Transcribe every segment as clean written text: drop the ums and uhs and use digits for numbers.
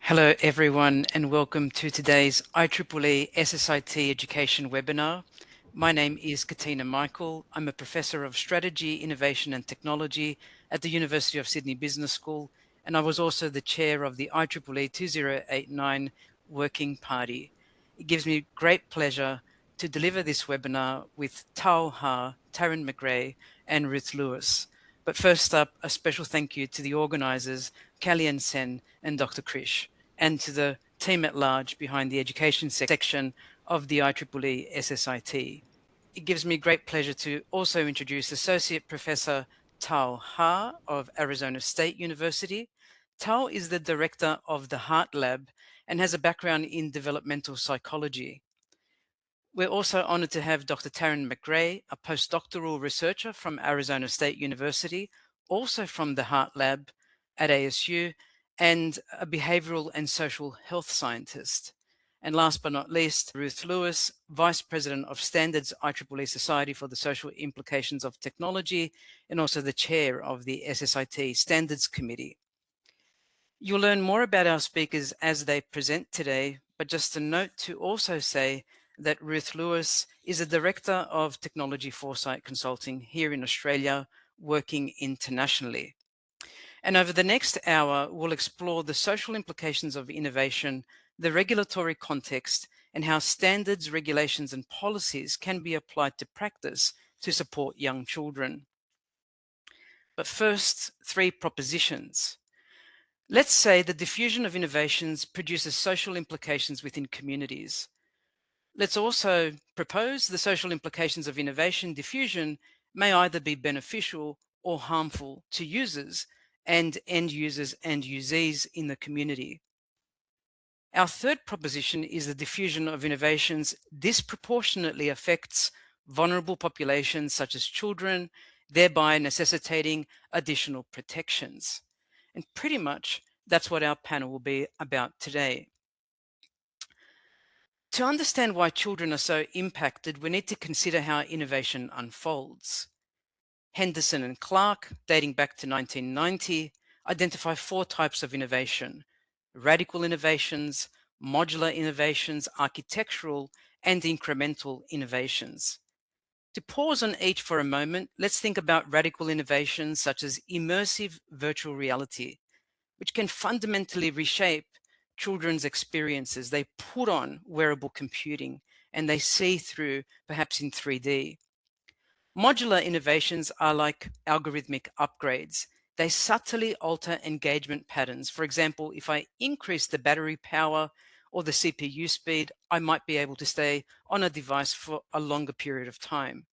Hello everyone and welcome to today's IEEE SSIT education webinar. My name is Katina Michael. I'm a Professor of Strategy, Innovation and Technology at the University of Sydney Business School, and I was also the chair of the IEEE 2089 Working Party. It gives me great pleasure to deliver this webinar with Tao Ha, Taren McGray and Ruth Lewis. But first up, a special thank you to the organisers, Kalyan Sen and Dr. Krish, and to the team at large behind the education section of the IEEE SSIT. It gives me great pleasure to also introduce Associate Professor Tao Ha of Arizona State University. Tao is the director of the Heart Lab and has a background in developmental psychology. We're also honored to have Dr. Taren McGray, a postdoctoral researcher from Arizona State University, also from the Heart Lab at ASU, and a behavioral and social health scientist. And last but not least, Ruth Lewis, Vice President of Standards, IEEE Society for the Social Implications of Technology, and also the chair of the SSIT Standards Committee. You'll learn more about our speakers as they present today, but just a note to also say that Ruth Lewis is a Director of Technology Foresight Consulting here in Australia, working internationally. And over the next hour, we'll explore the social implications of innovation, the regulatory context, and how standards, regulations, and policies can be applied to practice to support young children. But first, 3 propositions. Let's say the diffusion of innovations produces social implications within communities. Let's also propose the social implications of innovation diffusion may either be beneficial or harmful to users and end users and usees in the community. Our third proposition is the diffusion of innovations disproportionately affects vulnerable populations such as children, thereby necessitating additional protections. And pretty much that's what our panel will be about today. To understand why children are so impacted, we need to consider how innovation unfolds. Henderson and Clark, dating back to 1990, identify 4 types of innovation: radical innovations, modular innovations, architectural, and incremental innovations. To pause on each for a moment, let's think about radical innovations such as immersive virtual reality, which can fundamentally reshape children's experiences. They put on wearable computing and they see through, perhaps in 3D. Modular innovations are like algorithmic upgrades. They subtly alter engagement patterns. For example, if I increase the battery power or the CPU speed, I might be able to stay on a device for a longer period of time.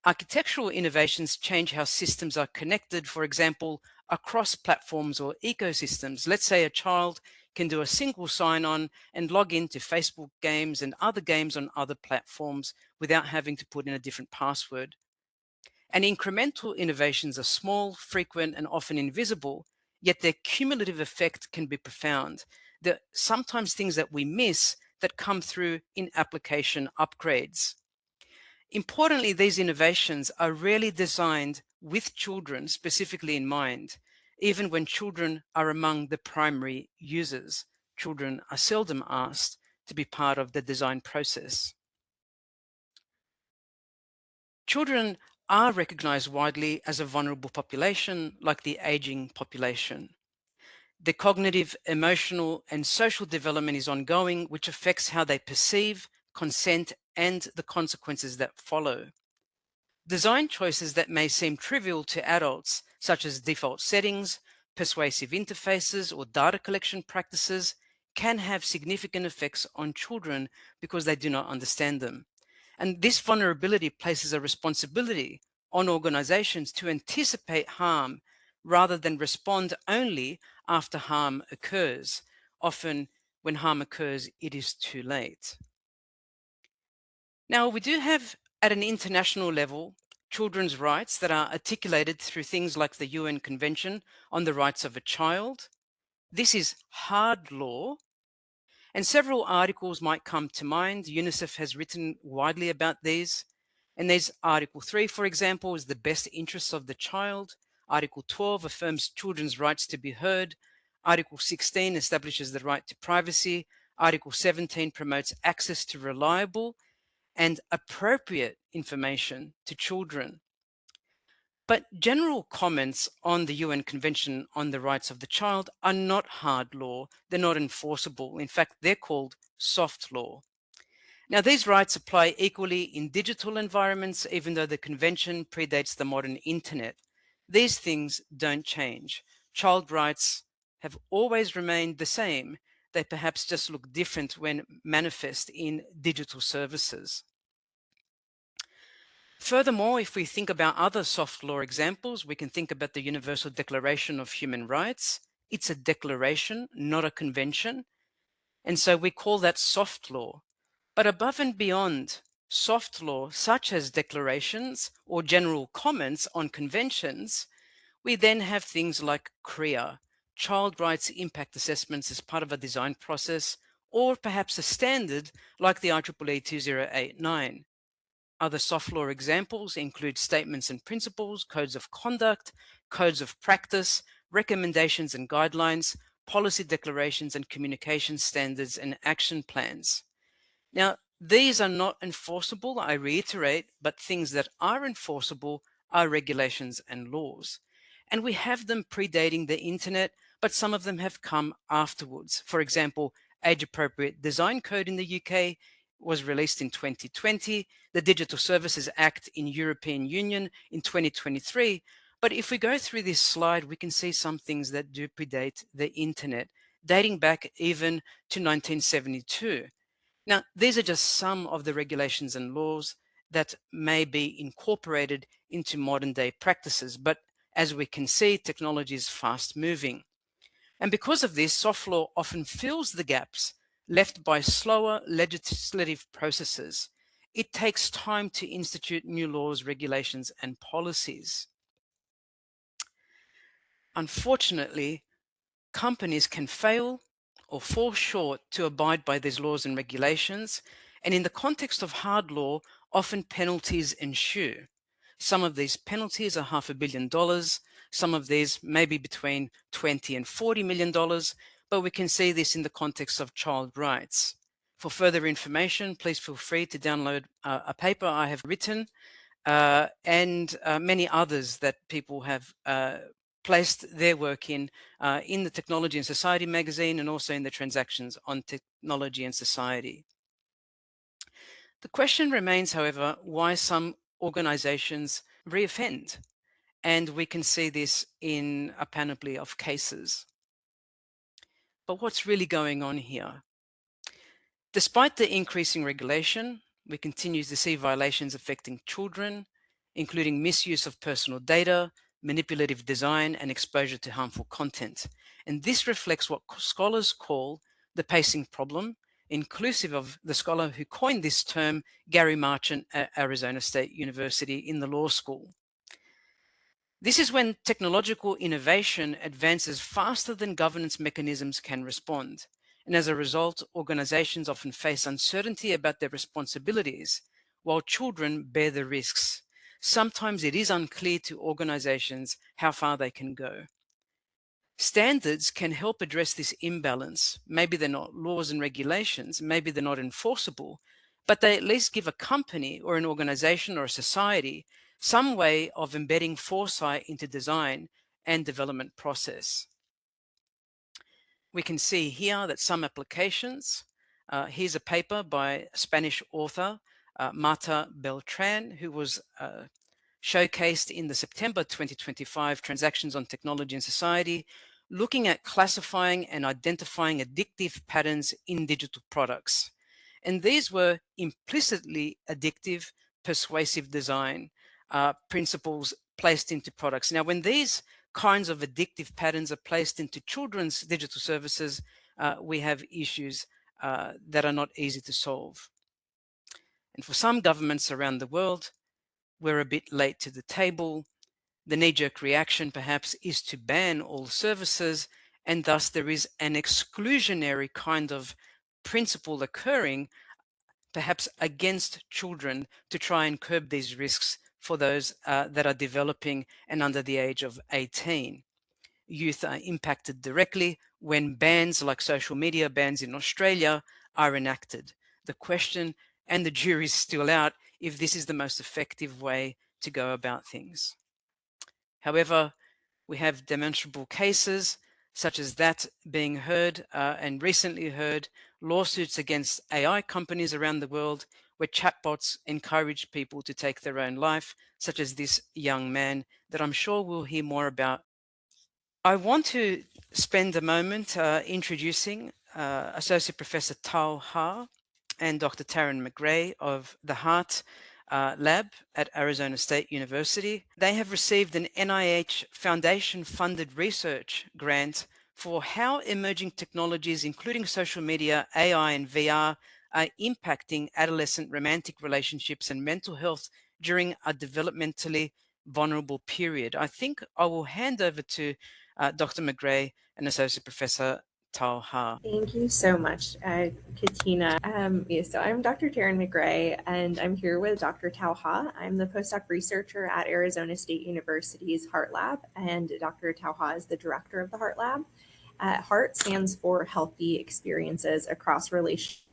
Architectural innovations change how systems are connected, for example, across platforms or ecosystems. Let's say a child can do a single sign-on and log into Facebook games and other games on other platforms without having to put in a different password. And incremental innovations are small, frequent, and often invisible, yet their cumulative effect can be profound. There are sometimes things that we miss that come through in application upgrades. Importantly, these innovations are rarely designed with children specifically in mind. Even when children are among the primary users, children are seldom asked to be part of the design process. Children are recognized widely as a vulnerable population, like the aging population. The cognitive, emotional, and social development is ongoing, which affects how they perceive, consent, and the consequences that follow. Design choices that may seem trivial to adults, such as default settings, persuasive interfaces, or data collection practices, can have significant effects on children because they do not understand them. And this vulnerability places a responsibility on organizations to anticipate harm rather than respond only after harm occurs. Often, when harm occurs, it is too late. Now, we do have, at an international level, children's rights that are articulated through things like the UN Convention on the Rights of a Child. This is hard law, and several articles might come to mind. UNICEF has written widely about these. And there's Article 3, for example, is the best interests of the child. Article 12 affirms children's rights to be heard. Article 16 establishes the right to privacy. Article 17 promotes access to reliable and appropriate information to children. But general comments on the UN Convention on the Rights of the Child are not hard law. They're not enforceable. In fact, they're called soft law. Now, these rights apply equally in digital environments, even though the convention predates the modern internet. These things don't change. Child rights have always remained the same. They perhaps just look different when manifest in digital services. Furthermore, if we think about other soft law examples, we can think about the Universal Declaration of Human Rights. It's a declaration, not a convention. And so we call that soft law. But above and beyond soft law, such as declarations or general comments on conventions, we then have things like CRIA, child rights impact assessments as part of a design process, or perhaps a standard like the IEEE 2089. Other soft law examples include statements and principles, codes of conduct, codes of practice, recommendations and guidelines, policy declarations and communication standards and action plans. Now, these are not enforceable, I reiterate, but things that are enforceable are regulations and laws. And we have them predating the internet, but some of them have come afterwards. For example, Age Appropriate Design Code in the UK was released in 2020, the Digital Services Act in European Union in 2023. But if we go through this slide, we can see some things that do predate the internet, dating back even to 1972. Now, these are just some of the regulations and laws that may be incorporated into modern day practices. But as we can see, technology is fast moving. And because of this, soft law often fills the gaps left by slower legislative processes. It takes time to institute new laws, regulations, and policies. Unfortunately, companies can fail or fall short to abide by these laws and regulations, and in the context of hard law, often penalties ensue. Some of these penalties are $500 million, some of these may be between $20 and $40 million, but we can see this in the context of child rights. For further information, please feel free to download a paper I have written and many others that people have placed their work in the Technology and Society magazine and also in the Transactions on Technology and Society. The question remains, however, why some organizations reoffend, and we can see this in a panoply of cases. But what's really going on here? Despite the increasing regulation, we continue to see violations affecting children, including misuse of personal data, manipulative design, and exposure to harmful content. And this reflects what scholars call the pacing problem, inclusive of the scholar who coined this term, Gary Marchant at Arizona State University in the law school. This is when technological innovation advances faster than governance mechanisms can respond. And as a result, organizations often face uncertainty about their responsibilities, while children bear the risks. Sometimes it is unclear to organizations how far they can go. Standards can help address this imbalance. Maybe they're not laws and regulations, maybe they're not enforceable, but they at least give a company or an organization or a society some way of embedding foresight into design and development process. We can see here that some applications, here's a paper by a Spanish author, Marta Beltran, who was showcased in the September 2025 Transactions on Technology and Society, looking at classifying and identifying addictive patterns in digital products. And these were implicitly addictive, persuasive design principles placed into products. Now, when these kinds of addictive patterns are placed into children's digital services, we have issues that are not easy to solve. And for some governments around the world, we're a bit late to the table. The knee-jerk reaction perhaps is to ban all services, and thus there is an exclusionary kind of principle occurring, perhaps against children, to try and curb these risks for those that are developing and under the age of 18. youth are impacted directly when bans like social media bans in Australia are enacted. The question, and the jury's still out, if this is the most effective way to go about things. However, we have demonstrable cases such as that being heard and recently heard lawsuits against AI companies around the world where chatbots encourage people to take their own life, such as this young man that I'm sure we'll hear more about. I want to spend a moment introducing Associate Professor Tao Ha and Dr. Taren McGray of the Heart Lab at Arizona State University. They have received an NIH Foundation-funded research grant for how emerging technologies, including social media, AI, and VR, are impacting adolescent romantic relationships and mental health during a developmentally vulnerable period. I think I will hand over to Dr. McGray and Associate Professor Tao Ha. Thank you so much, Katina. So I'm Dr. Taren McGray, and I'm here with Dr. Tao Ha. I'm the postdoc researcher at Arizona State University's Heart Lab, and Dr. Tao Ha is the director of the Heart Lab. Heart stands for Healthy Experiences Across Relationships,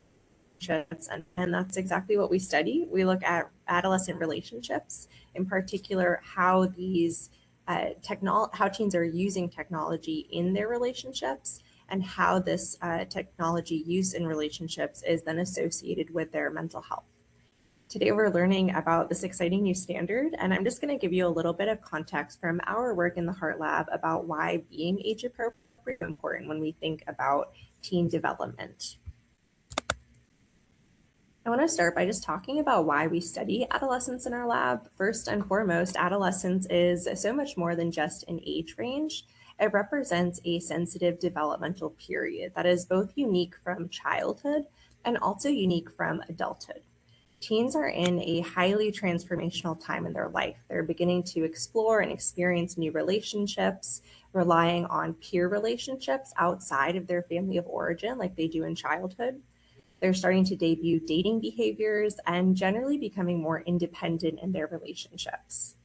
and that's exactly what we study. We look at adolescent relationships, in particular how these how teens are using technology in their relationships, and how this technology use in relationships is then associated with their mental health. Today, we're learning about this exciting new standard, and I'm just going to give you a little bit of context from our work in the Heart Lab about why being age appropriate is important when we think about teen development. I want to start by just talking about why we study adolescence in our lab. First and foremost, adolescence is so much more than just an age range. It represents a sensitive developmental period that is both unique from childhood and also unique from adulthood. Teens are in a highly transformational time in their life. They're beginning to explore and experience new relationships, relying on peer relationships outside of their family of origin like they do in childhood. They're starting to debut dating behaviors and generally becoming more independent in their relationships.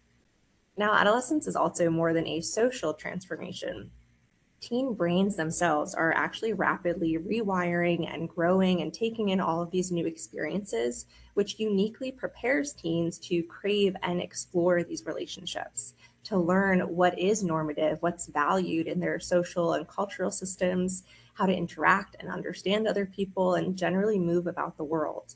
Now, adolescence is also more than a social transformation. Teen brains themselves are actually rapidly rewiring and growing and taking in all of these new experiences, which uniquely prepares teens to crave and explore these relationships, to learn what is normative, what's valued in their social and cultural systems, how to interact and understand other people, and generally move about the world.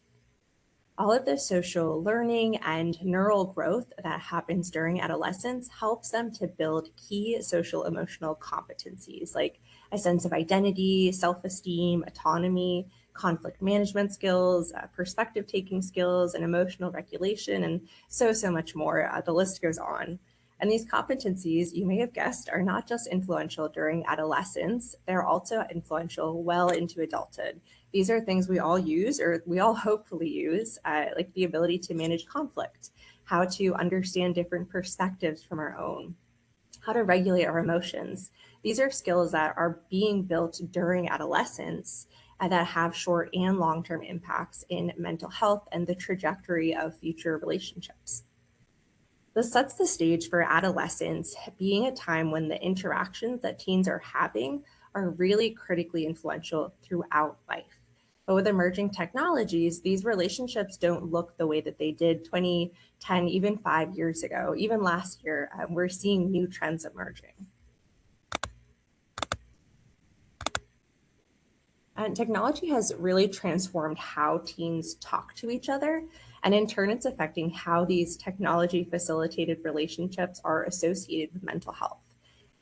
All of this social learning and neural growth that happens during adolescence helps them to build key social emotional competencies like a sense of identity, self-esteem, autonomy, conflict management skills, perspective taking skills, and emotional regulation, and so much more. The list goes on. And these competencies, you may have guessed, are not just influential during adolescence, they're also influential well into adulthood. These are things we all use, or we all hopefully use, like the ability to manage conflict, how to understand different perspectives from our own, how to regulate our emotions. These are skills that are being built during adolescence and that have short and long-term impacts in mental health and the trajectory of future relationships. This sets the stage for adolescence being a time when the interactions that teens are having are really critically influential throughout life. But with emerging technologies, these relationships don't look the way that they did 20, 10, even 5 years ago. Even last year, we're seeing new trends emerging. And technology has really transformed how teens talk to each other. And in turn, it's affecting how these technology facilitated relationships are associated with mental health.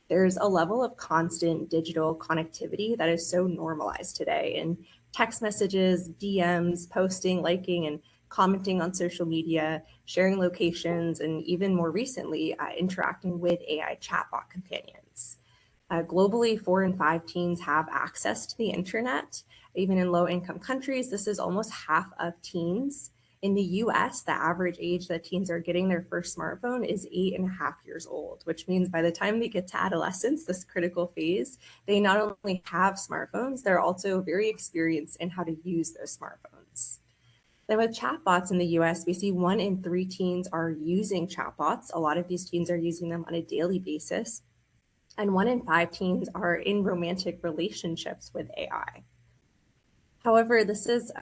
There's a level of constant digital connectivity that is so normalized today. And text messages, DMs, posting, liking, and commenting on social media, sharing locations, and even more recently, interacting with AI chatbot companions. Globally, 4 in 5 teens have access to the internet. Even in low-income countries, this is almost half of teens. In the US, the average age that teens are getting their first smartphone is 8.5 years old, which means by the time they get to adolescence, this critical phase, they not only have smartphones, they're also very experienced in how to use those smartphones. Then with chatbots in the US, we see 1 in 3 teens are using chatbots. A lot of these teens are using them on a daily basis. and 1 in 5 teens are in romantic relationships with AI. However, this is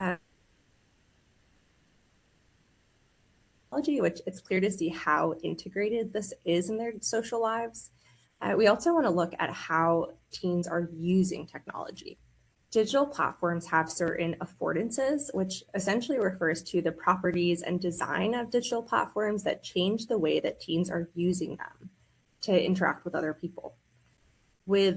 which it's clear to see how integrated this is in their social lives. We also want to look at how teens are using technology. Digital platforms have certain affordances, which essentially refers to the properties and design of digital platforms that change the way that teens are using them to interact with other people. With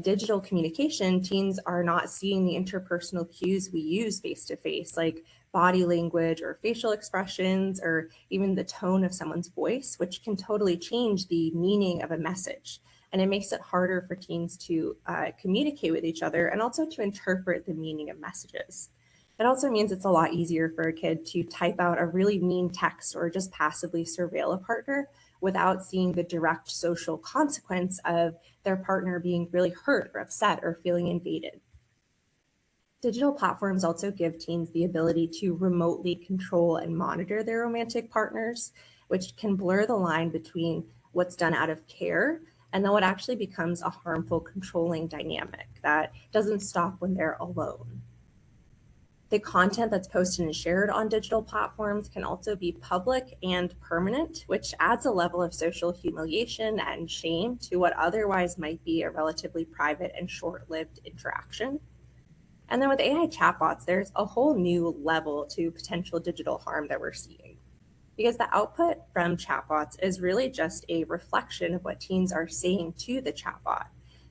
digital communication, teens are not seeing the interpersonal cues we use face to face, like body language or facial expressions, or even the tone of someone's voice, which can totally change the meaning of a message. And it makes it harder for teens to communicate with each other and also to interpret the meaning of messages. It also means it's a lot easier for a kid to type out a really mean text or just passively surveil a partner without seeing the direct social consequence of their partner being really hurt or upset or feeling invaded. Digital platforms also give teens the ability to remotely control and monitor their romantic partners, which can blur the line between what's done out of care and then what actually becomes a harmful controlling dynamic that doesn't stop when they're alone. The content that's posted and shared on digital platforms can also be public and permanent, which adds a level of social humiliation and shame to what otherwise might be a relatively private and short-lived interaction. And then with AI chatbots, there's a whole new level to potential digital harm that we're seeing. Because the output from chatbots is really just a reflection of what teens are saying to the chatbot.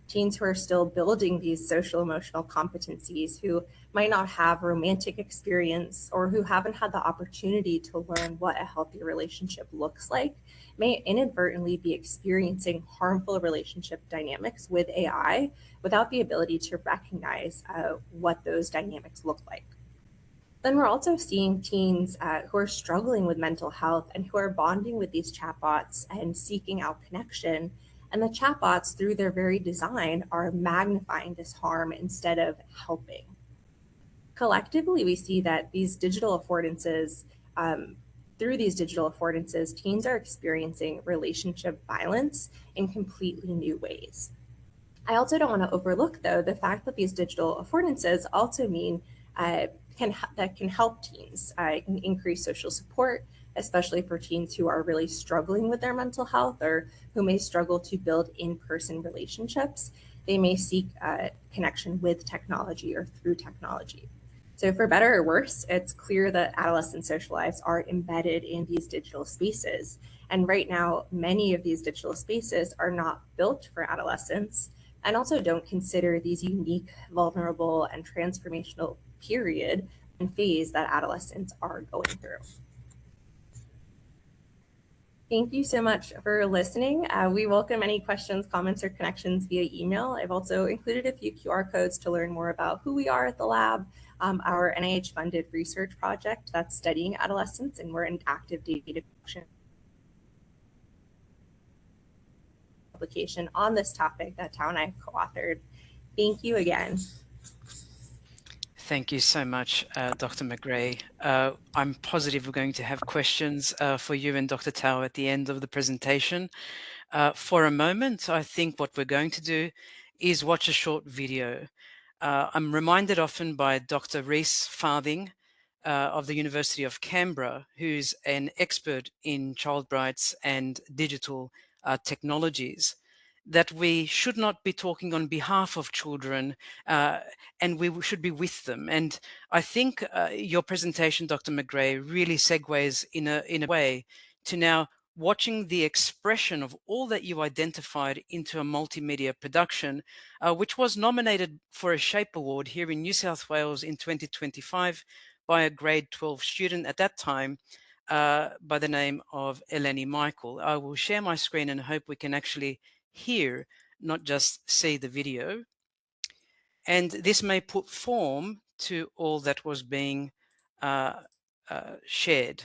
Teens who are still building these social emotional competencies, who might not have romantic experience or who haven't had the opportunity to learn what a healthy relationship looks like, may inadvertently be experiencing harmful relationship dynamics with AI without the ability to recognize what those dynamics look like. Then we're also seeing teens who are struggling with mental health and who are bonding with these chatbots and seeking out connection. And the chatbots, through their very design, are magnifying this harm instead of helping. Collectively, we see that these digital affordances, through these digital affordances, teens are experiencing relationship violence in completely new ways. I also don't want to overlook, though, the fact that these digital affordances also mean that can help teens. It can increase social support, especially for teens who are really struggling with their mental health or who may struggle to build in-person relationships. They may seek connection with technology or through technology. So for better or worse, it's clear that adolescent social lives are embedded in these digital spaces. And right now, many of these digital spaces are not built for adolescents and also don't consider these unique, vulnerable, and transformational period and phase that adolescents are going through. Thank you so much for listening. We welcome any questions, comments, or connections via email. I've also included a few QR codes to learn more about who we are at the lab, our NIH-funded research project that's studying adolescents, and we're in active data collection publication on this topic that Tao and I co-authored. Thank you again. Thank you so much, Dr. McGray. I'm positive we're going to have questions for you and Dr. Tao at the end of the presentation. For a moment, I think what we're going to do is watch a short video. I'm reminded often by Dr. Rhys Farthing of the University of Canberra, who's an expert in child rights and digital technologies, that we should not be talking on behalf of children and we should be with them. And I think your presentation, Dr. McGray, really segues in a way to now watching the expression of all that you identified into a multimedia production, which was nominated for a SHAPE Award here in New South Wales in 2025 by a grade 12 student at that time by the name of Eleni Michael. I will share my screen and hope we can actually hear, not just see the video. And this may put form to all that was being shared.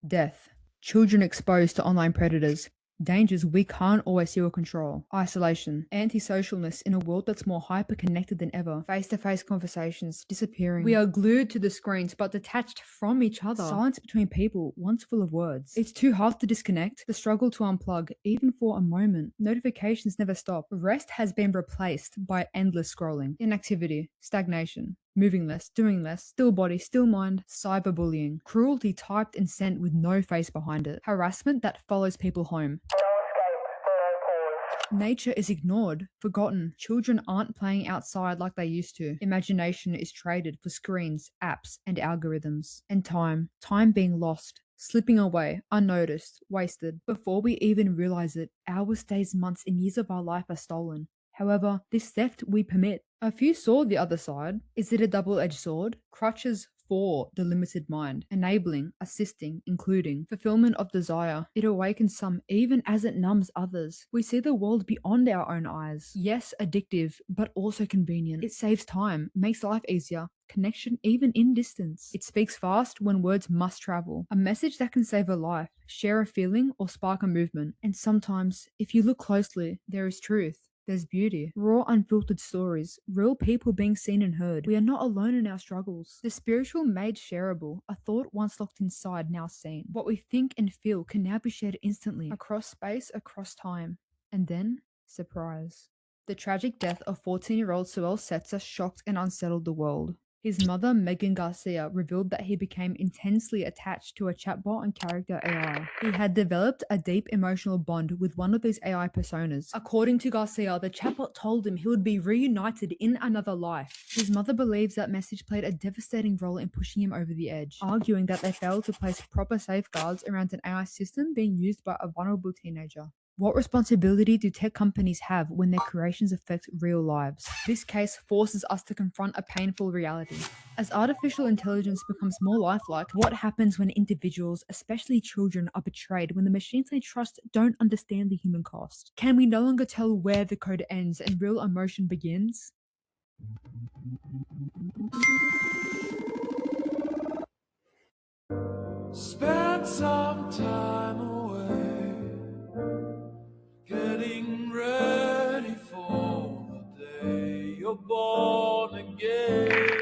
Death. Children exposed to online predators. Dangers we can't always see or control. Isolation. Antisocialness in a world that's more hyper-connected than ever. Face-to-face conversations disappearing. We are glued to the screens but detached from each other. Silence between people, once full of words. It's too hard to disconnect. The struggle to unplug, even for a moment. Notifications never stop. Rest has been replaced by endless scrolling. Inactivity. Stagnation. Moving less, doing less, still body, still mind, cyberbullying, cruelty typed and sent with no face behind it, harassment that follows people home. Nature is ignored, forgotten. Children aren't playing outside like they used to. Imagination is traded for screens, apps, and algorithms. And time being lost, slipping away, unnoticed, wasted. Before we even realize it, hours, days, months, and years of our life are stolen. However, this theft we permit. A few saw the other side. Is it a double-edged sword? Crutches for the limited mind, enabling, assisting, including, fulfillment of desire. It awakens some even as it numbs others. We see the world beyond our own eyes. Yes, addictive, but also convenient. It saves time, makes life easier, connection even in distance. It speaks fast when words must travel. A message that can save a life, share a feeling, or spark a movement. And sometimes, if you look closely, there is truth. There's beauty, raw, unfiltered stories, real people being seen and heard. We are not alone in our struggles. The spiritual made shareable, a thought once locked inside, now seen. What we think and feel can now be shared instantly, across space, across time. And then, surprise. The tragic death of 14-year-old Suel Setzer shocked and unsettled the world. His mother, Megan Garcia, revealed that he became intensely attached to a chatbot and character AI. He had developed a deep emotional bond with one of these AI personas. According to Garcia, the chatbot told him he would be reunited in another life. His mother believes that message played a devastating role in pushing him over the edge, arguing that they failed to place proper safeguards around an AI system being used by a vulnerable teenager. What responsibility do tech companies have when their creations affect real lives? This case forces us to confront a painful reality. As artificial intelligence becomes more lifelike, what happens when individuals, especially children, are betrayed when the machines they trust don't understand the human cost? Can we no longer tell where the code ends and real emotion begins? Spend some time away, getting ready for the day you're born again.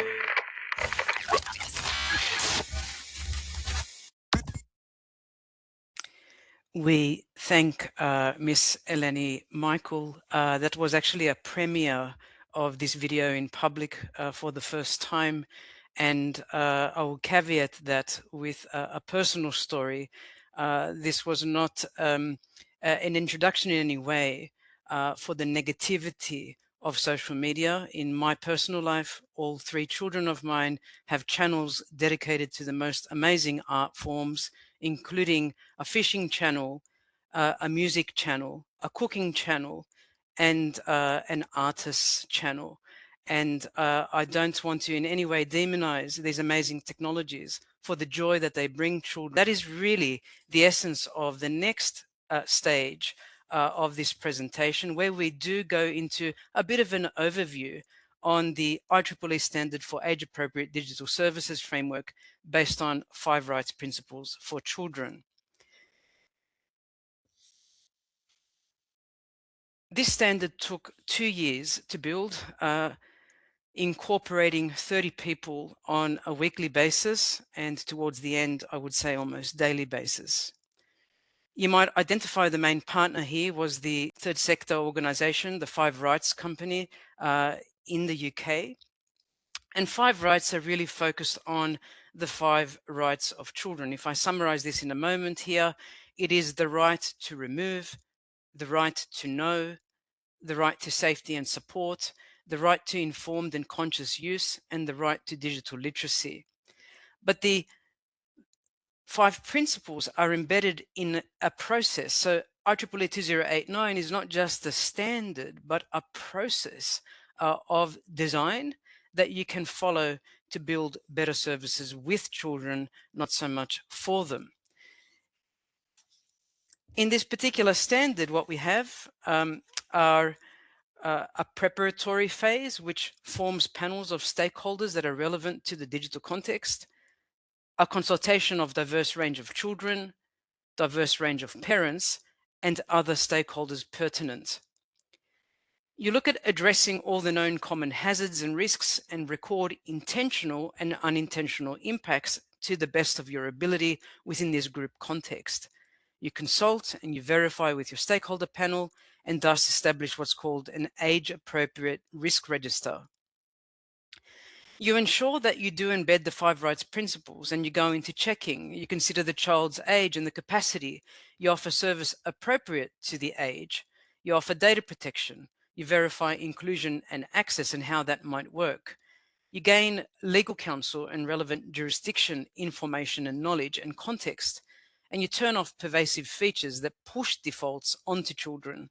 We thank Miss Eleni Michael. That was actually a premiere of this video in public for the first time. And I will caveat that with a personal story. This was not an introduction in any way for the negativity of social media. In my personal life, all 3 children of mine have channels dedicated to the most amazing art forms, including a fishing channel, a music channel, a cooking channel, and an artist's channel. And I don't want to in any way demonize these amazing technologies for the joy that they bring children. That is really the essence of the next stage of this presentation, where we do go into a bit of an overview on the IEEE standard for age-appropriate digital services framework based on 5 rights principles for children. This standard took 2 years to build, incorporating 30 people on a weekly basis, and towards the end, I would say almost daily basis. You might identify the main partner here was the third sector organization, the 5 Rights Company in the UK. And 5 rights are really focused on the 5 rights of children. If I summarize this in a moment here, it is the right to remove, the right to know, the right to safety and support, the right to informed and conscious use, and the right to digital literacy. But the 5 principles are embedded in a process. So IEEE 2089 is not just a standard, but a process of design that you can follow to build better services with children, not so much for them. In this particular standard, what we have are a preparatory phase, which forms panels of stakeholders that are relevant to the digital context, a consultation of diverse range of children, diverse range of parents, and other stakeholders pertinent. You look at addressing all the known common hazards and risks and record intentional and unintentional impacts to the best of your ability within this group context. You consult and you verify with your stakeholder panel and thus establish what's called an age-appropriate risk register. You ensure that you do embed the 5 rights principles and you go into checking. You consider the child's age and the capacity. You offer service appropriate to the age. You offer data protection. You verify inclusion and access and how that might work. You gain legal counsel and relevant jurisdiction information and knowledge and context. And you turn off pervasive features that push defaults onto children.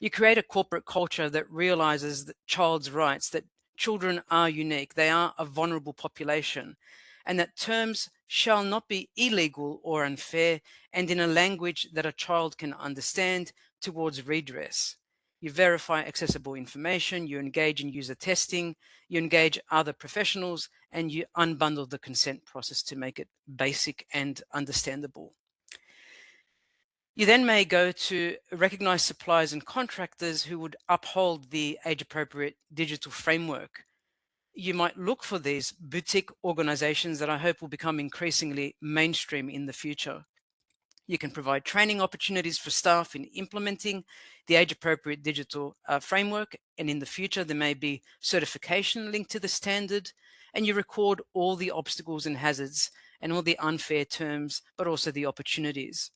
You create a corporate culture that realizes that child's rights, that children are unique, they are a vulnerable population, and that terms shall not be illegal or unfair, and in a language that a child can understand towards redress. You verify accessible information, you engage in user testing, you engage other professionals, and you unbundle the consent process to make it basic and understandable. You then may go to recognize suppliers and contractors who would uphold the age-appropriate digital framework. You might look for these boutique organizations that I hope will become increasingly mainstream in the future. You can provide training opportunities for staff in implementing the age-appropriate digital framework, and in the future there may be certification linked to the standard, and you record all the obstacles and hazards and all the unfair terms, but also the opportunities.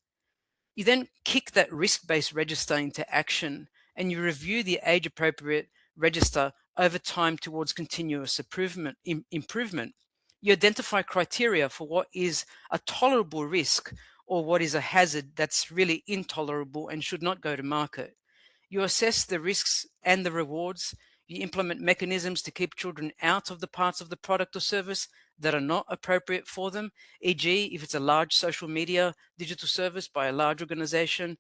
You then kick that risk-based register into action and you review the age-appropriate register over time towards continuous improvement. You identify criteria for what is a tolerable risk or what is a hazard that's really intolerable and should not go to market. You assess the risks and the rewards. You implement mechanisms to keep children out of the parts of the product or service that are not appropriate for them, e.g. if it's a large social media digital service by a large organization,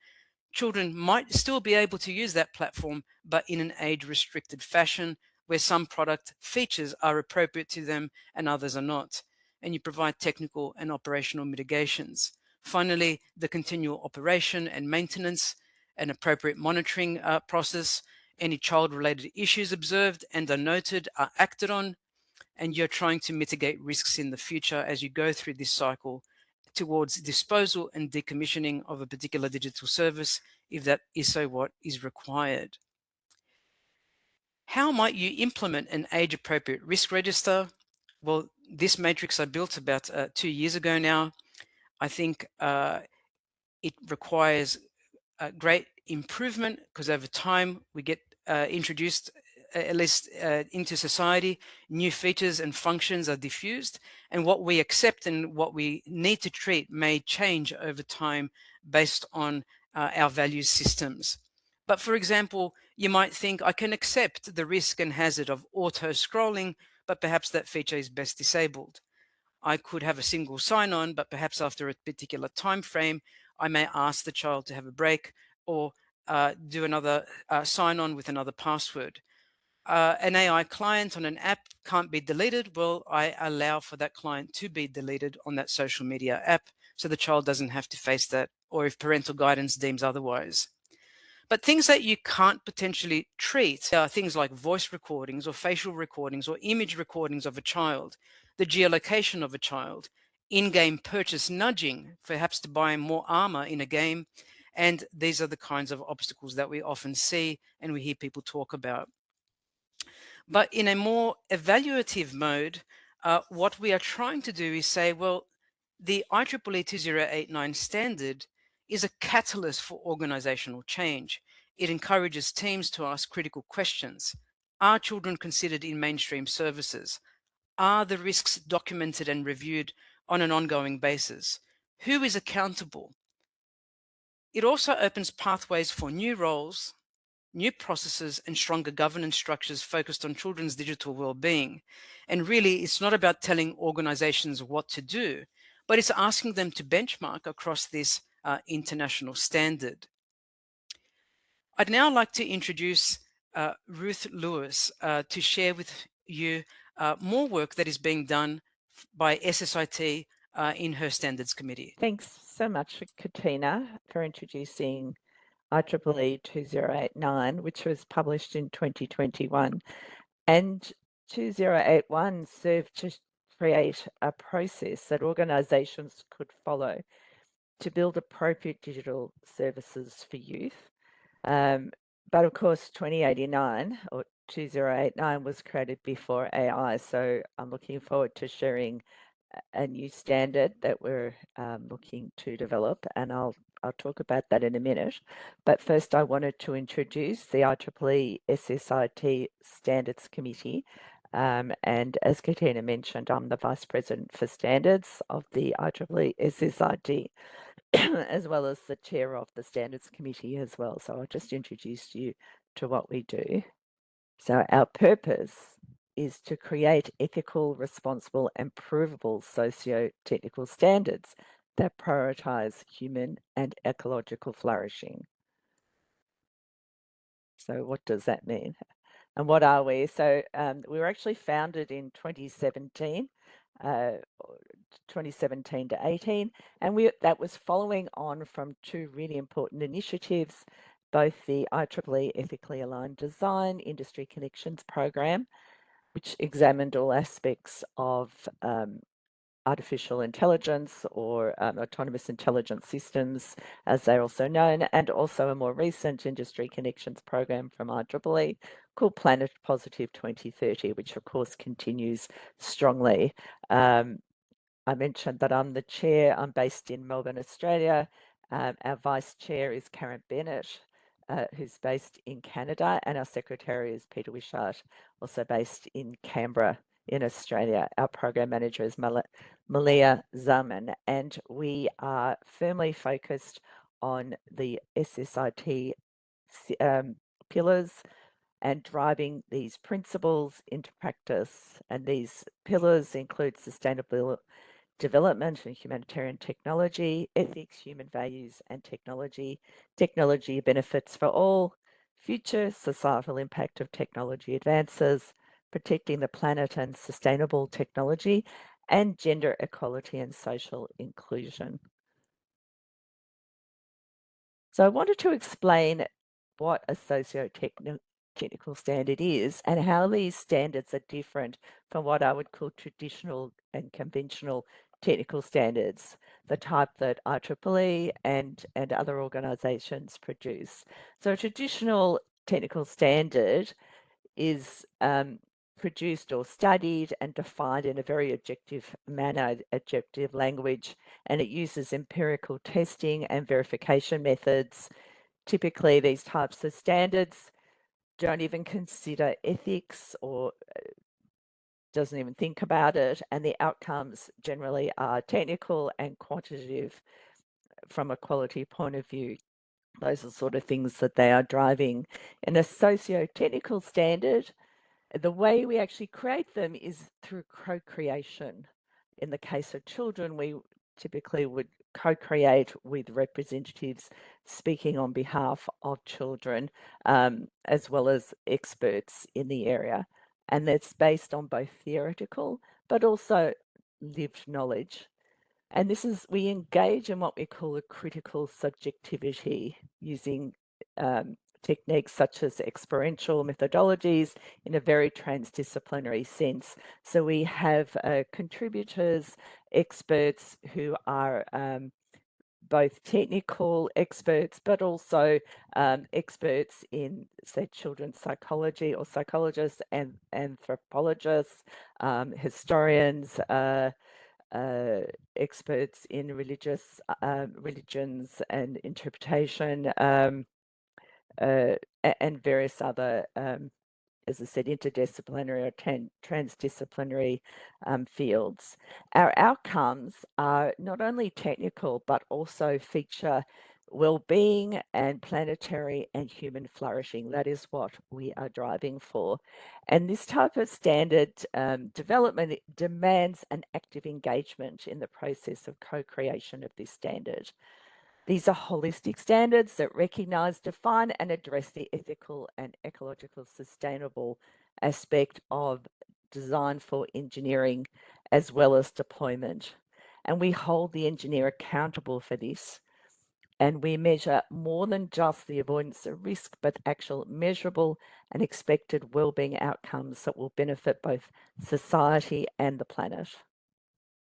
children might still be able to use that platform, but in an age-restricted fashion where some product features are appropriate to them and others are not. And you provide technical and operational mitigations. Finally, the continual operation and maintenance, an appropriate monitoring process, any child-related issues observed and are noted are acted on, and you're trying to mitigate risks in the future as you go through this cycle towards disposal and decommissioning of a particular digital service, if that is so what is required. How might you implement an age-appropriate risk register? Well, this matrix I built about 2 years ago now. I think it requires a great improvement because over time we get introduced, at least into society, new features and functions are diffused, and what we accept and what we need to treat may change over time based on our values systems. But for example, you might think I can accept the risk and hazard of auto scrolling, but perhaps that feature is best disabled. I could have a single sign-on, but perhaps after a particular time frame, I may ask the child to have a break or do another sign-on with another password. An AI client on an app can't be deleted. Well, I allow for that client to be deleted on that social media app so the child doesn't have to face that, or if parental guidance deems otherwise. But things that you can't potentially treat are things like voice recordings or facial recordings or image recordings of a child, the geolocation of a child, in-game purchase nudging, perhaps to buy more armor in a game. And these are the kinds of obstacles that we often see and we hear people talk about. But in a more evaluative mode, what we are trying to do is say, well, the IEEE 2089 standard is a catalyst for organizational change. It encourages teams to ask critical questions. Are children considered in mainstream services? Are the risks documented and reviewed on an ongoing basis? Who is accountable? It also opens pathways for new roles, new processes and stronger governance structures focused on children's digital well-being. And really, it's not about telling organizations what to do, but it's asking them to benchmark across this international standard. I'd now like to introduce Ruth Lewis to share with you more work that is being done by SSIT in her standards committee. Thanks so much, Katina, for introducing IEEE 2089, which was published in 2021. And 2081 served to create a process that organisations could follow to build appropriate digital services for youth. But of course, 2089 or 2089 was created before AI. So I'm looking forward to sharing a new standard that we're looking to develop, and I'll talk about that in a minute. But first, I wanted to introduce the IEEE SSIT Standards Committee. And as Katina mentioned, I'm the Vice President for Standards of the IEEE SSIT, as well as the Chair of the Standards Committee as well. So I'll just introduce you to what we do. So our purpose is to create ethical, responsible, and provable socio-technical standards that prioritise human and ecological flourishing. So what does that mean? And what are we? So we were actually founded in 2017, 2017 to 18, and that was following on from two really important initiatives, both the IEEE Ethically Aligned Design Industry Connections Program, which examined all aspects of artificial intelligence or autonomous intelligence systems, as they're also known, and also a more recent industry connections program from IEEE called Planet Positive 2030, which of course continues strongly. I mentioned that I'm the chair. I'm based in Melbourne, Australia. Our vice chair is Karen Bennett, who's based in Canada, and our secretary is Peter Wishart, also based in Canberra in Australia. Our program manager is Malia Zaman, and we are firmly focused on the SSIT pillars and driving these principles into practice. And these pillars include sustainable development and humanitarian technology, ethics, human values, and technology benefits for all, future societal impact of technology advances, protecting the planet and sustainable technology, and gender equality and social inclusion. So I wanted to explain what a socio-technical standard is and how these standards are different from what I would call traditional and conventional technical standards, the type that IEEE and other organisations produce. So a traditional technical standard is produced or studied and defined in a very objective manner, objective language, and it uses empirical testing and verification methods. Typically, these types of standards don't even consider ethics or doesn't even think about it, and the outcomes generally are technical and quantitative from a quality point of view. Those are the sort of things that they are driving. In a socio-technical standard, the way we actually create them is through co-creation. In the case of children, we typically would co-create with representatives speaking on behalf of children, as well as experts in the area. And that's based on both theoretical, but also lived knowledge. And this is, we engage in what we call a critical subjectivity using techniques such as experiential methodologies in a very transdisciplinary sense. So we have contributors, experts who are both technical experts, but also experts in, say, children's psychology or psychologists and anthropologists, historians, experts in religions and interpretation, and various other, as I said, interdisciplinary or transdisciplinary fields. Our outcomes are not only technical, but also feature well-being and planetary and human flourishing. That is what we are driving for. And this type of standard development demands an active engagement in the process of co-creation of this standard. These are holistic standards that recognise, define and address the ethical and ecological sustainable aspect of design for engineering as well as deployment. And we hold the engineer accountable for this. And we measure more than just the avoidance of risk, but actual measurable and expected wellbeing outcomes that will benefit both society and the planet.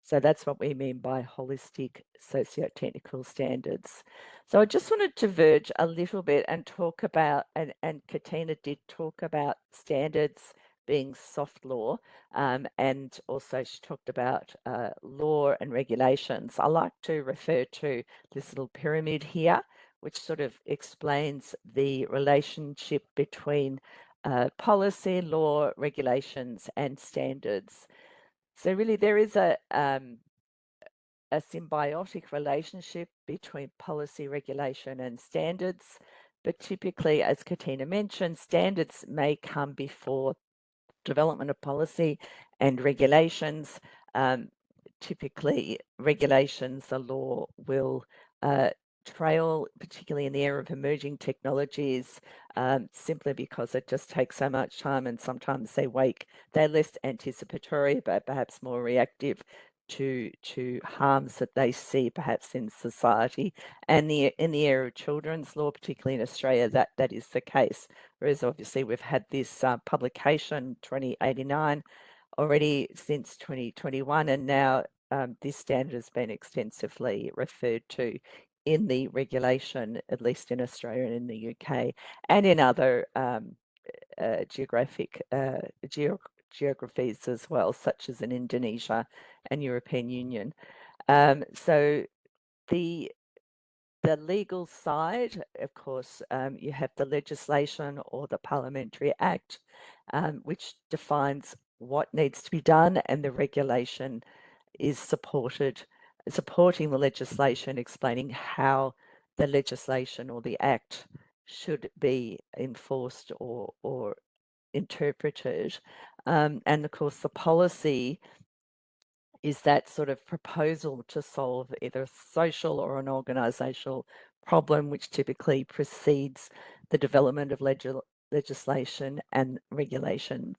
So that's what we mean by holistic socio-technical standards. So I just wanted to verge a little bit and talk about, and Katina did talk about standards being soft law, and also she talked about law and regulations. I like to refer to this little pyramid here, which sort of explains the relationship between policy, law, regulations, and standards. So really there is a symbiotic relationship between policy, regulation and standards, but typically, as Katina mentioned, standards may come before development of policy and regulations. Typically, regulations, the law will trail, particularly in the area of emerging technologies, simply because it just takes so much time, and sometimes they're less anticipatory, but perhaps more reactive to harms that they see perhaps in society. And in the area of children's law, particularly in Australia, that is the case. Whereas obviously we've had this publication 2089 already since 2021, and now this standard has been extensively referred to in the regulation, at least in Australia and in the UK, and in other geographies as well, such as in Indonesia and European Union. So the legal side, of course, you have the legislation or the Parliamentary Act, which defines what needs to be done, and the regulation is supporting the legislation, explaining how the legislation or the act should be enforced or interpreted. And of course, the policy is that sort of proposal to solve either a social or an organisational problem, which typically precedes the development of legislation and regulation.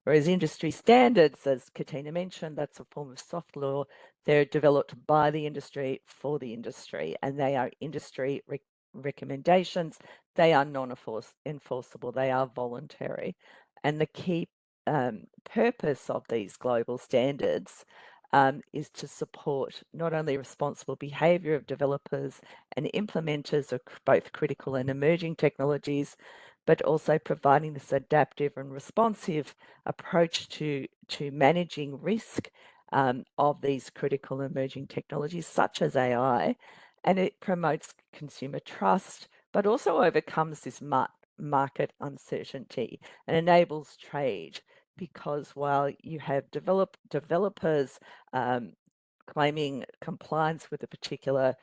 Whereas industry standards, as Katina mentioned, that's a form of soft law. They're developed by the industry for the industry, and they are industry recommendations. They are non-enforceable, they are voluntary. And the key purpose of these global standards is to support not only responsible behaviour of developers and implementers of both critical and emerging technologies, but also providing this adaptive and responsive approach to managing risk of these critical emerging technologies such as AI. And it promotes consumer trust, but also overcomes this market uncertainty and enables trade, because while you have developers claiming compliance with a particular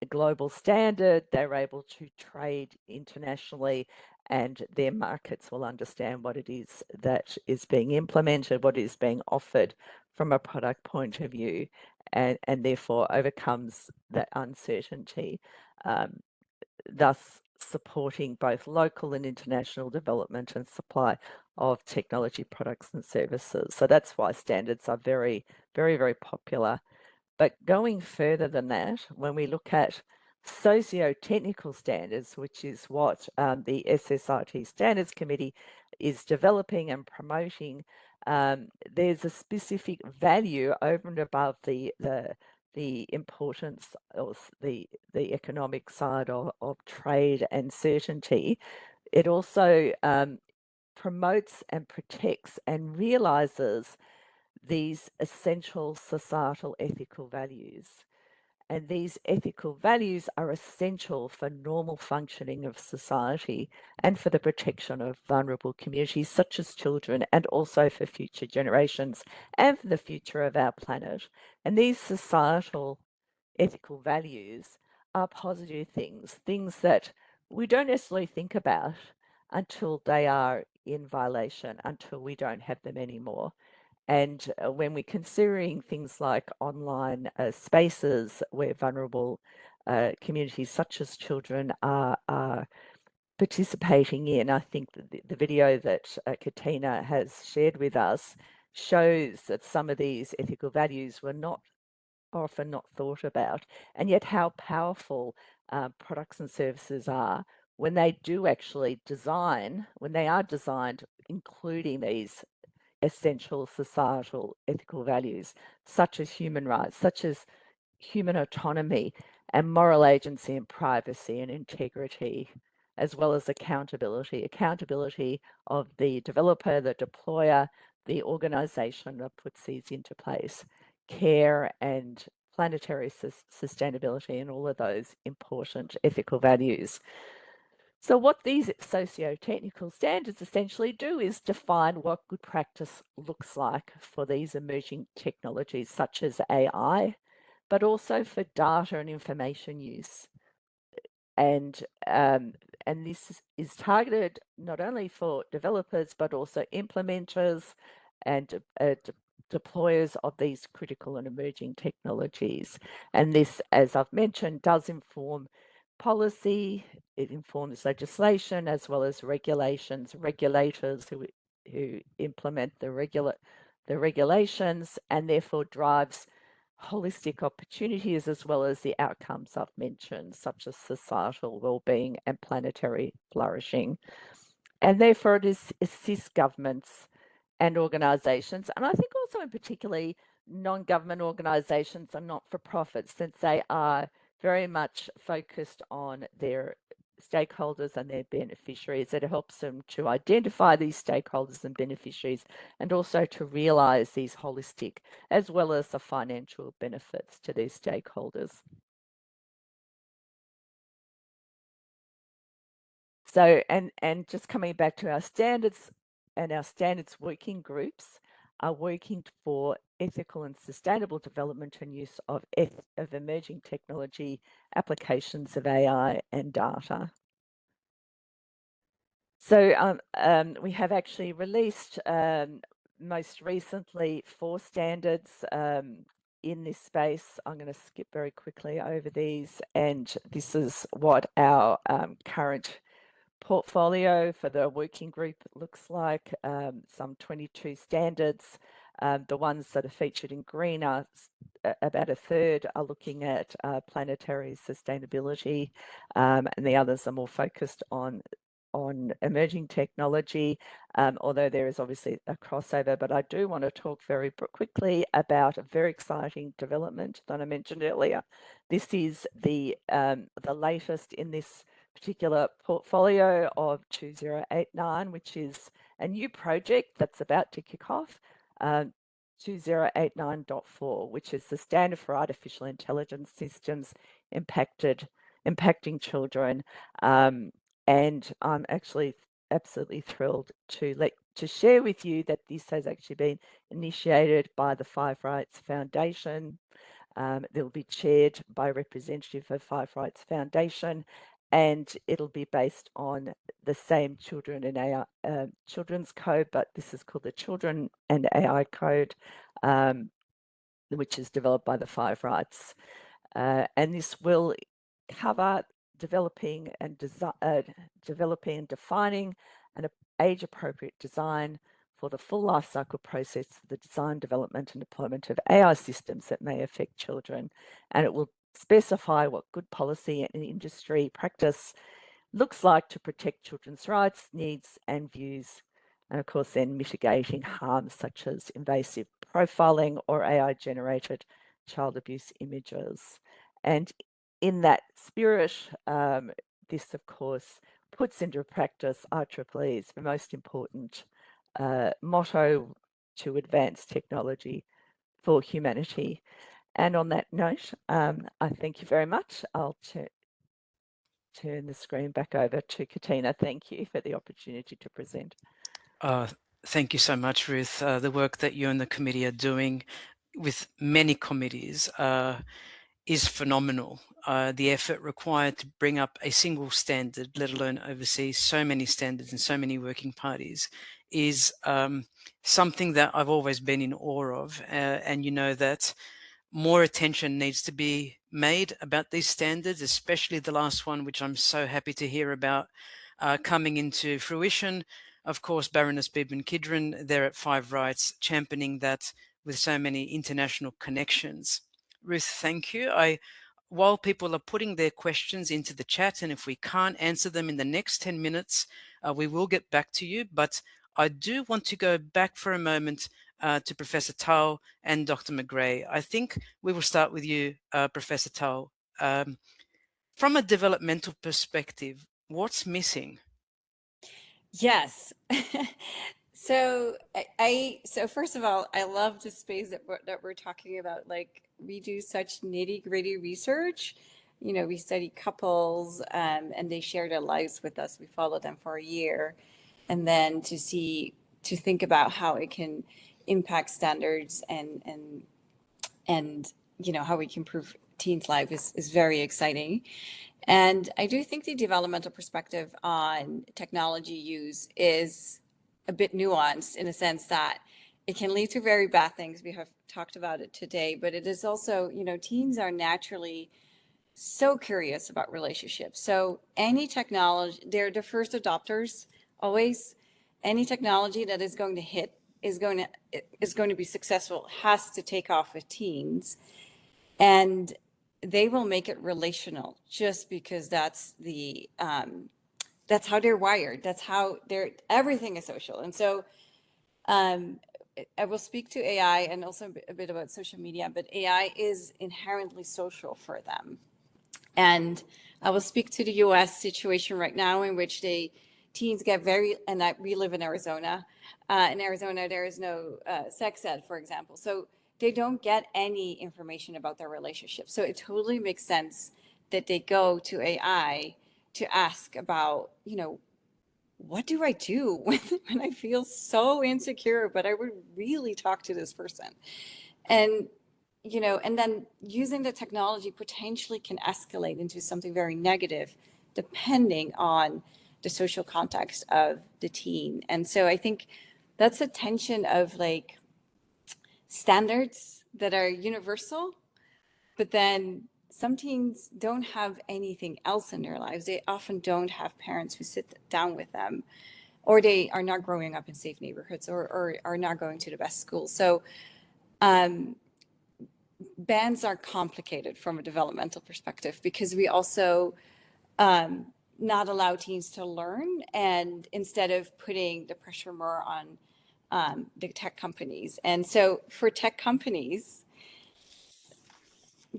global standard, they're able to trade internationally, and their markets will understand what it is that is being implemented, what is being offered from a product point of view, and therefore overcomes that uncertainty, thus supporting both local and international development and supply of technology products and services. So that's why standards are very, very, very popular. But going further than that, when we look at sociotechnical standards, which is what the SSIT Standards Committee is developing and promoting, there's a specific value over and above the importance of the economic side of trade and certainty. It also promotes and protects and realizes these essential societal ethical values. And these ethical values are essential for normal functioning of society and for the protection of vulnerable communities such as children, and also for future generations and for the future of our planet. And these societal ethical values are positive things that we don't necessarily think about until they are in violation, until we don't have them anymore. And when we're considering things like online spaces where vulnerable communities such as children are participating in, I think the video that Katina has shared with us shows that some of these ethical values were often not thought about, and yet how powerful products and services are when they do actually when they are designed including these essential societal ethical values, such as human rights, such as human autonomy and moral agency and privacy and integrity, as well as accountability of the developer, the deployer, the organization that puts these into place, care and planetary sustainability, and all of those important ethical values. So what these socio-technical standards essentially do is define what good practice looks like for these emerging technologies such as AI, but also for data and information use. And this is targeted not only for developers, but also implementers and deployers of these critical and emerging technologies. And this, as I've mentioned, does inform policy, it informs legislation, as well as regulations, regulators who implement the regulations, and therefore drives holistic opportunities as well as the outcomes I've mentioned, such as societal well-being and planetary flourishing. And therefore it assists governments and organisations, and I think also in particularly non-government organisations and not-for-profits, since they are very much focused on their stakeholders and their beneficiaries. It helps them to identify these stakeholders and beneficiaries, and also to realise these holistic as well as the financial benefits to their stakeholders. So, and just coming back to our standards, and our standards working groups are working for ethical and sustainable development and use of emerging technology applications of AI and data. So we have actually released most recently 4 standards in this space. I'm going to skip very quickly over these, and this is what our current portfolio for the working group looks like. Some 22 standards. The ones that are featured in green are about a third are looking at planetary sustainability, and the others are more focused on emerging technology, although there is obviously a crossover. But I do want to talk very quickly about a very exciting development that I mentioned earlier. This is the latest in this particular portfolio of 2089, which is a new project that's about to kick off, 2089.4, which is the standard for artificial intelligence systems impacting children. And I'm actually absolutely thrilled to share with you that this has actually been initiated by the Five Rights Foundation. They'll be chaired by a representative of Five Rights Foundation, and it'll be based on the same children and AI children's code, but this is called the Children and AI Code, which is developed by the Five Rights. And this will cover developing and defining an age-appropriate design for the full life cycle process for the design, development, and deployment of AI systems that may affect children. And it will specify what good policy and industry practice looks like to protect children's rights, needs, and views. And of course, then mitigating harms such as invasive profiling or AI-generated child abuse images. And in that spirit, this, of course, puts into practice IEEE's most important motto to advance technology for humanity. And on that note, I thank you very much. I'll turn the screen back over to Katina. Thank you for the opportunity to present. Thank you so much, Ruth. The work that you and the committee are doing with many committees is phenomenal. The effort required to bring up a single standard, let alone oversee so many standards and so many working parties, is something that I've always been in awe of. And you know that more attention needs to be made about these standards, especially the last one, which I'm so happy to hear about coming into fruition. Of course, Baroness Beban-Kidron there at Five Rights, championing that with so many international connections. Ruth, thank you. While people are putting their questions into the chat, and if we can't answer them in the next 10 minutes, we will get back to you. But I do want to go back for a moment to Professor Tao and Dr. McGray. I think we will start with you, Professor Tao. From a developmental perspective, what's missing? Yes. So first of all, I love the space that we're talking about. Like, we do such nitty-gritty research. You know, we study couples, and they share their lives with us. We follow them for a year, and then to think about how it can impact standards and you know, how we can improve teens' lives is very exciting. And I do think the developmental perspective on technology use is a bit nuanced, in a sense that it can lead to very bad things. We have talked about it today, but it is also, you know, teens are naturally so curious about relationships. So any technology, they're the first adopters always. Any technology that is going to hit is going to be successful, has to take off with teens. And they will make it relational just because that's how they're wired. That's how everything is social. And so I will speak to AI and also a bit about social media, but AI is inherently social for them. And I will speak to the US situation right now, in which teens get we live in Arizona. In Arizona, there is no sex ed, for example. So they don't get any information about their relationship. So it totally makes sense that they go to AI to ask about, you know, what do I do when I feel so insecure, but I would really talk to this person? And, you know, and then using the technology potentially can escalate into something very negative, depending on the social context of the teen. And so I think that's a tension of like standards that are universal, but then some teens don't have anything else in their lives. They often don't have parents who sit down with them, or they are not growing up in safe neighborhoods, or are not going to the best schools. So bans are complicated from a developmental perspective, because we also not allow teens to learn, and instead of putting the pressure more on the tech companies. And so for tech companies,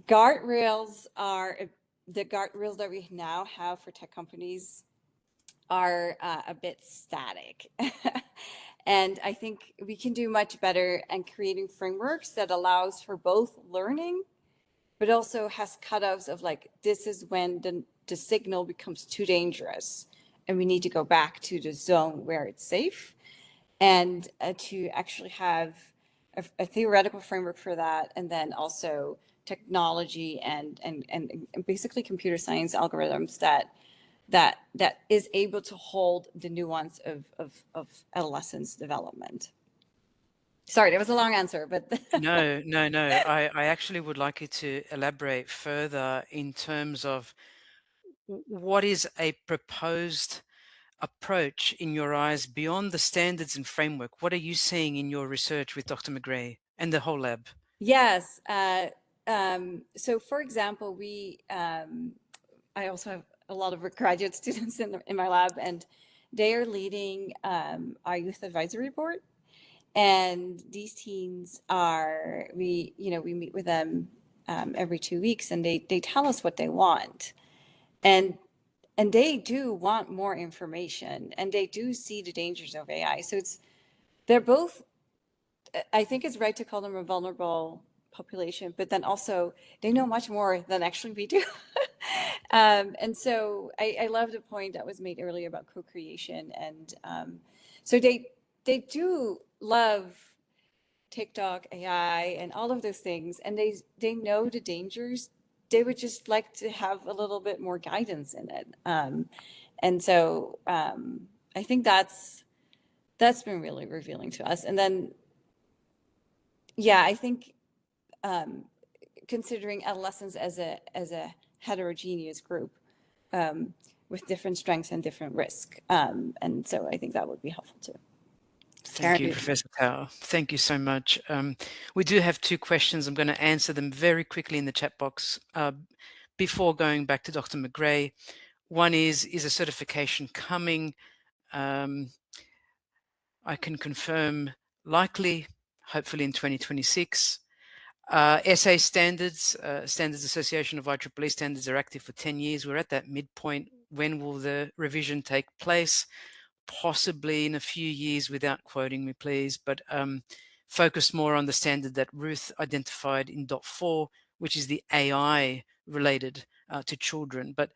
guardrails are the guardrails that we now have for tech companies are a bit static. And I think we can do much better in creating frameworks that allows for both learning, but also has cutoffs of like, this is when the signal becomes too dangerous and we need to go back to the zone where it's safe, and to actually have a theoretical framework for that, and then also technology and basically computer science algorithms that is able to hold the nuance of adolescence development. Sorry, that was a long answer, but No. I actually would like you to elaborate further in terms of what is a proposed approach in your eyes beyond the standards and framework. What are you seeing in your research with Dr. McGray and the whole lab? yes. So, for example, I also have a lot of graduate students in my lab, and they are leading our youth advisory board. And these teens we meet with them every 2 weeks, and they tell us what they want. And they do want more information, and they do see the dangers of AI. So they're both, I think it's right to call them a vulnerable population, but then also they know much more than actually we do. And so I love the point that was made earlier about co-creation. And so they do love TikTok, AI, and all of those things, and they know the dangers. They would just like to have a little bit more guidance in it. And so I think that's been really revealing to us. And then, yeah, I think considering adolescents as a heterogeneous group with different strengths and different risk. And so I think that would be helpful too. Thank you, Professor Tao. Thank you so much. We do have 2 questions. I'm going to answer them very quickly in the chat box before going back to Dr. McGray. One is a certification coming? I can confirm likely, hopefully in 2026. SA standards, Standards Association of IEEE standards are active for 10 years. We're at that midpoint. When will the revision take place? Possibly in a few years, without quoting me, please, but focus more on the standard that Ruth identified in .4, which is the AI related to children. But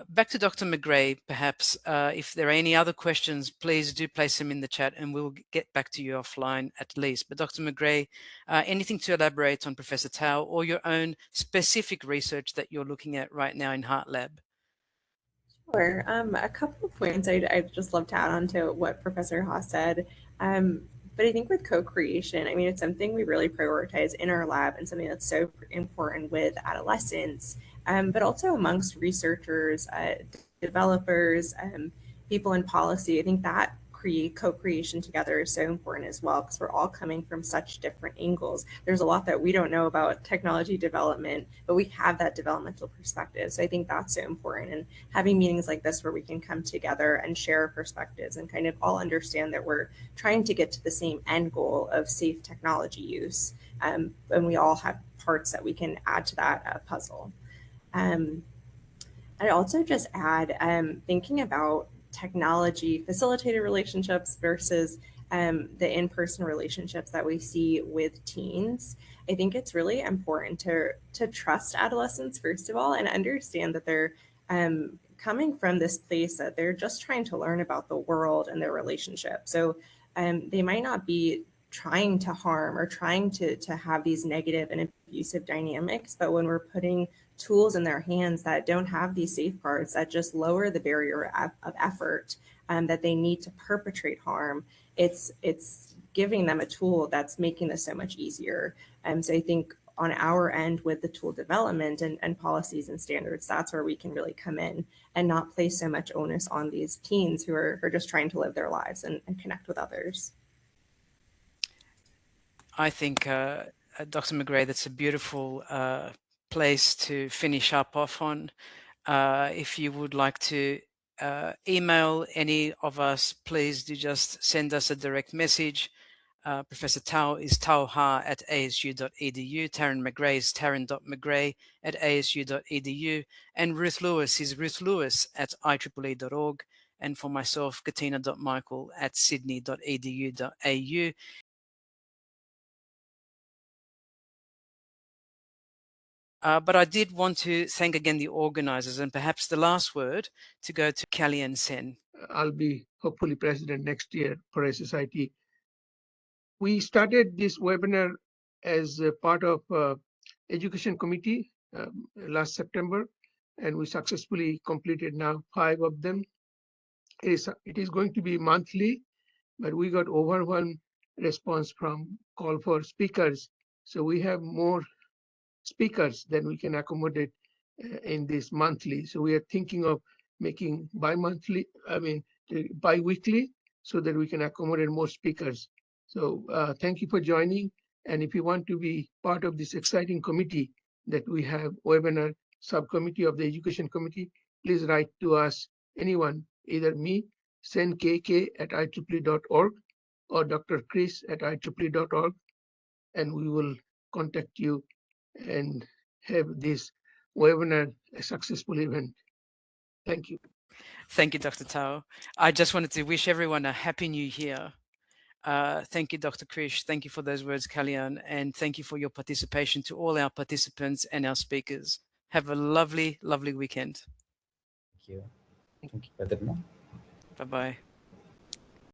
back to Dr. McGray, perhaps, if there are any other questions, please do place them in the chat and we'll get back to you offline at least. But Dr. McGray, anything to elaborate on Professor Tao or your own specific research that you're looking at right now in Heart Lab? Sure. A couple of points I'd just love to add on to what Professor Haas said. But I think with co-creation, I mean, it's something we really prioritize in our lab and something that's so important with adolescents, but also amongst researchers, developers, people in policy. I think that co-creation together is so important as well, because we're all coming from such different angles. There's a lot that we don't know about technology development, but we have that developmental perspective. So I think that's so important. And having meetings like this where we can come together and share perspectives and kind of all understand that we're trying to get to the same end goal of safe technology use. And we all have parts that we can add to that puzzle. I'd also just add, thinking about technology facilitated relationships versus the in-person relationships that we see with teens. I think it's really important to trust adolescents, first of all, and understand that they're coming from this place that they're just trying to learn about the world and their relationship. So they might not be trying to harm or trying to have these negative and abusive dynamics, but when we're putting tools in their hands that don't have these safeguards, that just lower the barrier of effort that they need to perpetrate harm, it's giving them a tool that's making this so much easier. So I think on our end with the tool development and policies and standards, that's where we can really come in and not place so much onus on these teens who are just trying to live their lives and connect with others. I think, Dr. McGray, that's a beautiful place to finish up off on. If you would like to email any of us, please do just send us a direct message. Professor Tao is taoha@asu.edu. Taren McGray is taren.mcgray@asu.edu. And Ruth Lewis is ruthlewis@ieee.org. And for myself, katina.michael@sydney.edu.au. But I did want to thank again the organizers, and perhaps the last word to go to Kalyan Sen. I'll be hopefully president next year for SSIT. We started this webinar as a part of education committee last September, and we successfully completed now 5 of them. It is going to be monthly, but we got overwhelming response from call for speakers. So we have more speakers than we can accommodate in this monthly. So we are thinking of making bi-weekly, so that we can accommodate more speakers. So thank you for joining. And if you want to be part of this exciting committee that we have, webinar subcommittee of the education committee, please write to us, anyone, either me, send kk@ieee.org, or Dr. Chris at ieee.org, and we will contact you and have this webinar a successful event. Thank you. Thank you, Dr. Tao. I just wanted to wish everyone a happy new year. Thank you, Dr. Krish. Thank you for those words, Kalyan, and thank you for your participation to all our participants and our speakers. Have a lovely, lovely weekend. Thank you. Thank you, Katina. Bye-bye.